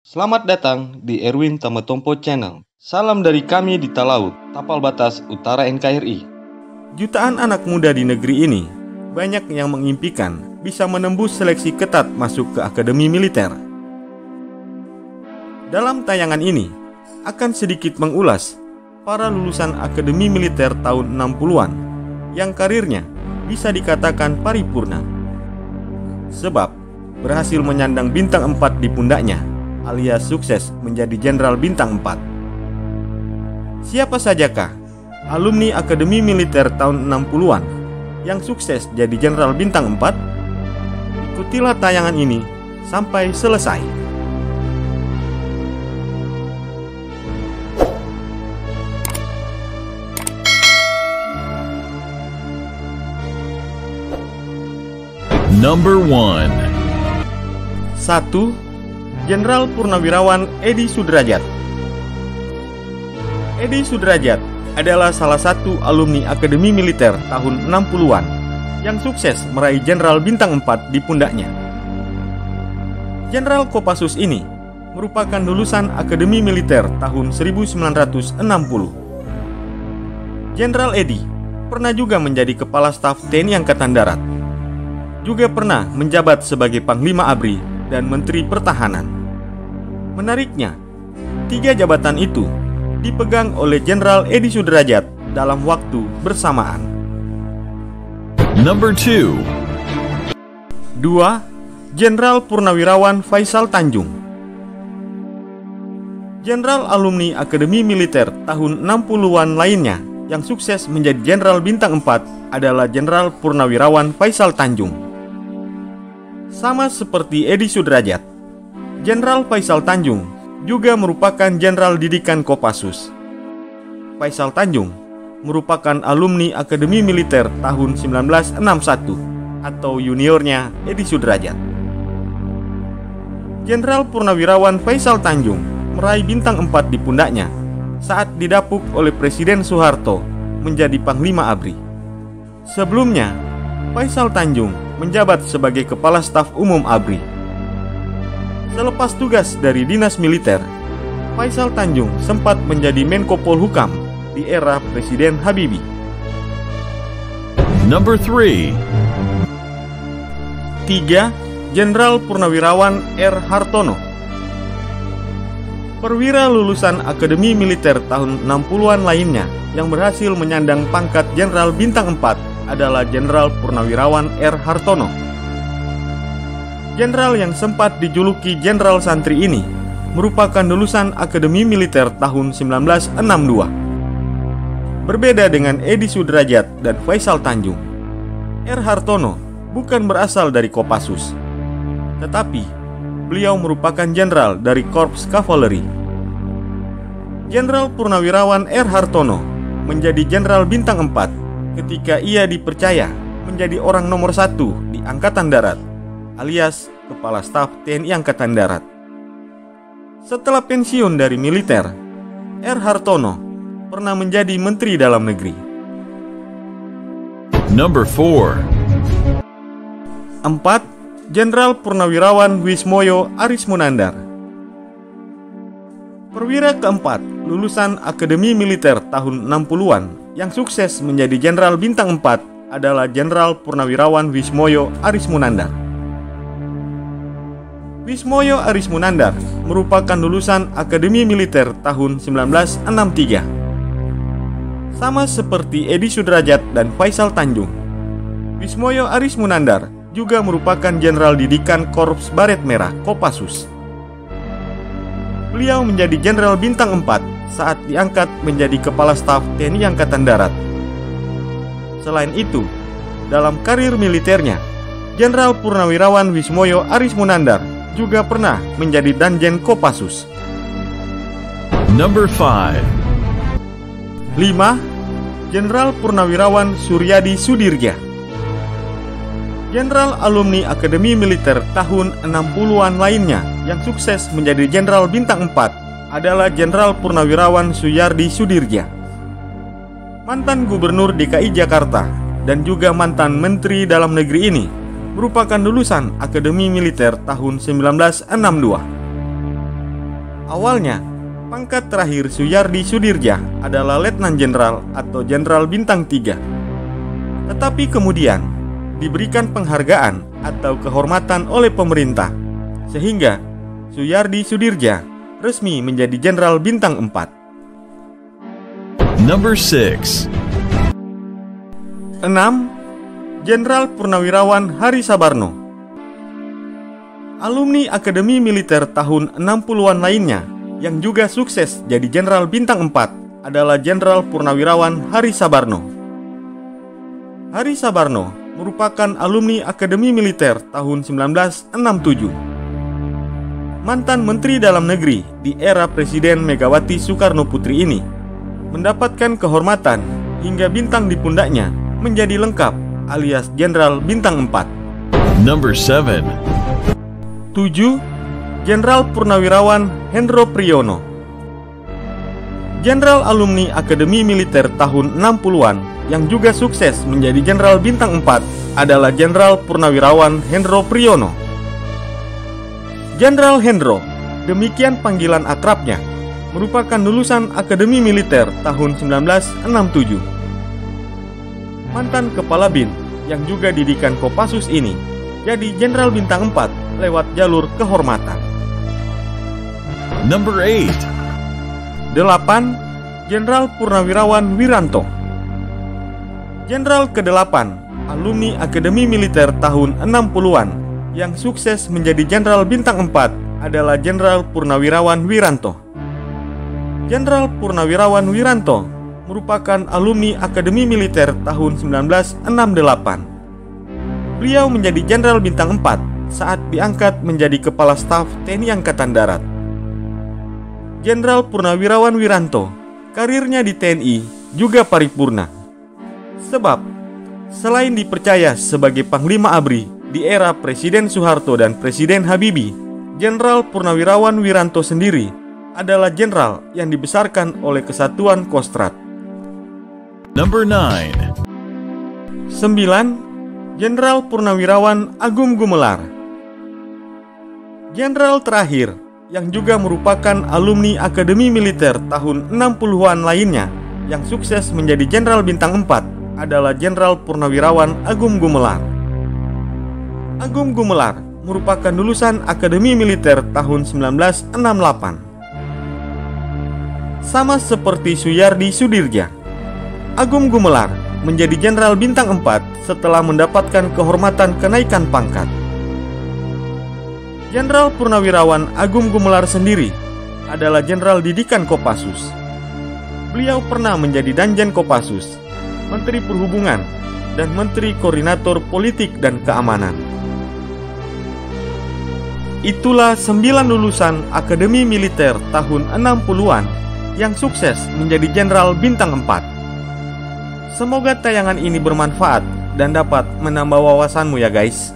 Selamat datang di Erwin Tametompo Channel. Salam dari kami di Talaut, Tapal Batas Utara NKRI. Jutaan anak muda di negeri ini banyak yang mengimpikan bisa menembus seleksi ketat masuk ke Akademi Militer. Dalam tayangan ini akan sedikit mengulas para lulusan Akademi Militer tahun 60-an yang karirnya bisa dikatakan paripurna. Sebab berhasil menyandang bintang 4 di pundaknya, alias sukses menjadi Jenderal Bintang 4. Siapa sajakah alumni Akademi Militer tahun 60-an yang sukses jadi Jenderal Bintang 4? Ikutilah tayangan ini sampai selesai. Number 1. 1. Jenderal Purnawirawan Edi Sudrajat. Edi Sudrajat adalah salah satu alumni Akademi Militer tahun 60-an yang sukses meraih Jenderal Bintang 4 di pundaknya. Jenderal Kopassus ini merupakan lulusan Akademi Militer tahun 1960. Jenderal Edi pernah juga menjadi Kepala Staf TNI Angkatan Darat. Juga pernah menjabat sebagai Panglima ABRI dan Menteri Pertahanan. Menariknya, 3 jabatan itu dipegang oleh Jenderal Edi Sudrajat dalam waktu bersamaan. Number 2. 2. Jenderal Purnawirawan Faisal Tanjung. Jenderal alumni Akademi Militer tahun 60-an lainnya yang sukses menjadi Jenderal Bintang 4 adalah Jenderal Purnawirawan Faisal Tanjung. Sama seperti Edi Sudrajat, Jenderal Faisal Tanjung juga merupakan jenderal didikan Kopassus. Faisal Tanjung merupakan alumni Akademi Militer tahun 1961 atau juniornya Edi Sudrajat. Jenderal Purnawirawan Faisal Tanjung meraih bintang 4 di pundaknya saat didapuk oleh Presiden Soeharto menjadi Panglima ABRI. Sebelumnya, Faisal Tanjung menjabat sebagai Kepala Staf Umum ABRI. Selepas tugas dari dinas militer, Faisal Tanjung sempat menjadi Menko Polhukam di era Presiden Habibie. Number 3. 3. Jenderal Purnawirawan R. Hartono. Perwira lulusan Akademi Militer tahun 60-an lainnya yang berhasil menyandang pangkat Jenderal Bintang 4 adalah Jenderal Purnawirawan R. Hartono. Jenderal yang sempat dijuluki Jenderal Santri ini merupakan lulusan Akademi Militer tahun 1962. Berbeda dengan Edi Sudrajat dan Faisal Tanjung, R. Hartono bukan berasal dari Kopassus, tetapi beliau merupakan jenderal dari Korps Kavaleri. Jenderal Purnawirawan R. Hartono menjadi Jenderal Bintang 4 ketika ia dipercaya menjadi orang nomor 1 di Angkatan Darat, alias Kepala Staf TNI Angkatan Darat. Setelah pensiun dari militer, R. Hartono pernah menjadi Menteri Dalam Negeri. Number 4. 4. Jenderal Purnawirawan Wismoyo Arismunandar. Perwira keempat lulusan Akademi Militer tahun 60-an yang sukses menjadi Jenderal Bintang 4 adalah Jenderal Purnawirawan Wismoyo Arismunandar. Wismoyo Arismunandar merupakan lulusan Akademi Militer tahun 1963. Sama seperti Edi Sudrajat dan Faisal Tanjung, Wismoyo Arismunandar juga merupakan jenderal didikan Korps Baret Merah Kopassus. Beliau menjadi Jenderal Bintang 4 saat diangkat menjadi Kepala Staf TNI Angkatan Darat. Selain itu, dalam karir militernya, Jenderal Purnawirawan Wismoyo Arismunandar juga pernah menjadi Danjen Kopassus. Number 5. 5. Jenderal Purnawirawan Suryadi Sudirja. Jenderal alumni Akademi Militer tahun 60-an lainnya yang sukses menjadi Jenderal Bintang 4 adalah Jenderal Purnawirawan Suyardi Sudirja. Mantan Gubernur DKI Jakarta dan juga mantan Menteri Dalam Negeri ini merupakan lulusan Akademi Militer tahun 1962. Awalnya, pangkat terakhir Suyardi Sudirja adalah Letnan Jenderal atau Jenderal Bintang 3. Tetapi kemudian diberikan penghargaan atau kehormatan oleh pemerintah, sehingga Suyardi Sudirja resmi menjadi Jenderal Bintang 4. Number 6. 6. Jenderal Purnawirawan Hari Sabarno. Alumni Akademi Militer tahun 60-an lainnya yang juga sukses jadi Jenderal Bintang 4 adalah Jenderal Purnawirawan Hari Sabarno. Hari Sabarno merupakan alumni Akademi Militer tahun 1967. Mantan Menteri Dalam Negeri di era Presiden Megawati Soekarno Putri ini mendapatkan kehormatan hingga bintang di pundaknya menjadi lengkap alias Jenderal Bintang 4. Number 7. 7. Jenderal Purnawirawan Hendro Priyono. Jenderal alumni Akademi Militer tahun 60-an yang juga sukses menjadi Jenderal Bintang 4 adalah Jenderal Purnawirawan Hendro Priyono. Jenderal Hendro, demikian panggilan akrabnya, merupakan lulusan Akademi Militer tahun 1967. Mantan Kepala BIN yang juga didikan Kopassus ini jadi Jenderal Bintang 4 lewat jalur kehormatan. Number 8. 8. Jenderal Purnawirawan Wiranto. Jenderal ke-8 alumni Akademi Militer tahun 60-an yang sukses menjadi Jenderal Bintang 4 adalah Jenderal Purnawirawan Wiranto. Jenderal Purnawirawan Wiranto merupakan alumni Akademi Militer tahun 1968. Beliau menjadi Jenderal Bintang 4 saat diangkat menjadi Kepala Staf TNI Angkatan Darat. Jenderal Purnawirawan Wiranto, karirnya di TNI juga paripurna. Sebab, selain dipercaya sebagai Panglima ABRI di era Presiden Soeharto dan Presiden Habibie, Jenderal Purnawirawan Wiranto sendiri adalah jenderal yang dibesarkan oleh Kesatuan Kostrad. Number 9. 9. Jenderal Purnawirawan Agung Gumelar. Jenderal terakhir yang juga merupakan alumni Akademi Militer tahun 60-an lainnya yang sukses menjadi Jenderal Bintang 4 adalah Jenderal Purnawirawan Agung Gumelar. Agung Gumelar merupakan lulusan Akademi Militer tahun 1968. Sama seperti Suyardi Sudirja, Agung Gumelar menjadi Jenderal Bintang 4 setelah mendapatkan kehormatan kenaikan pangkat. Jenderal Purnawirawan Agung Gumelar sendiri adalah Jenderal didikan Kopassus. Beliau pernah menjadi Danjen Kopassus, Menteri Perhubungan, dan Menteri Koordinator Politik dan Keamanan. Itulah 9 lulusan Akademi Militer tahun 60-an yang sukses menjadi Jenderal Bintang 4. Semoga tayangan ini bermanfaat dan dapat menambah wawasanmu ya guys.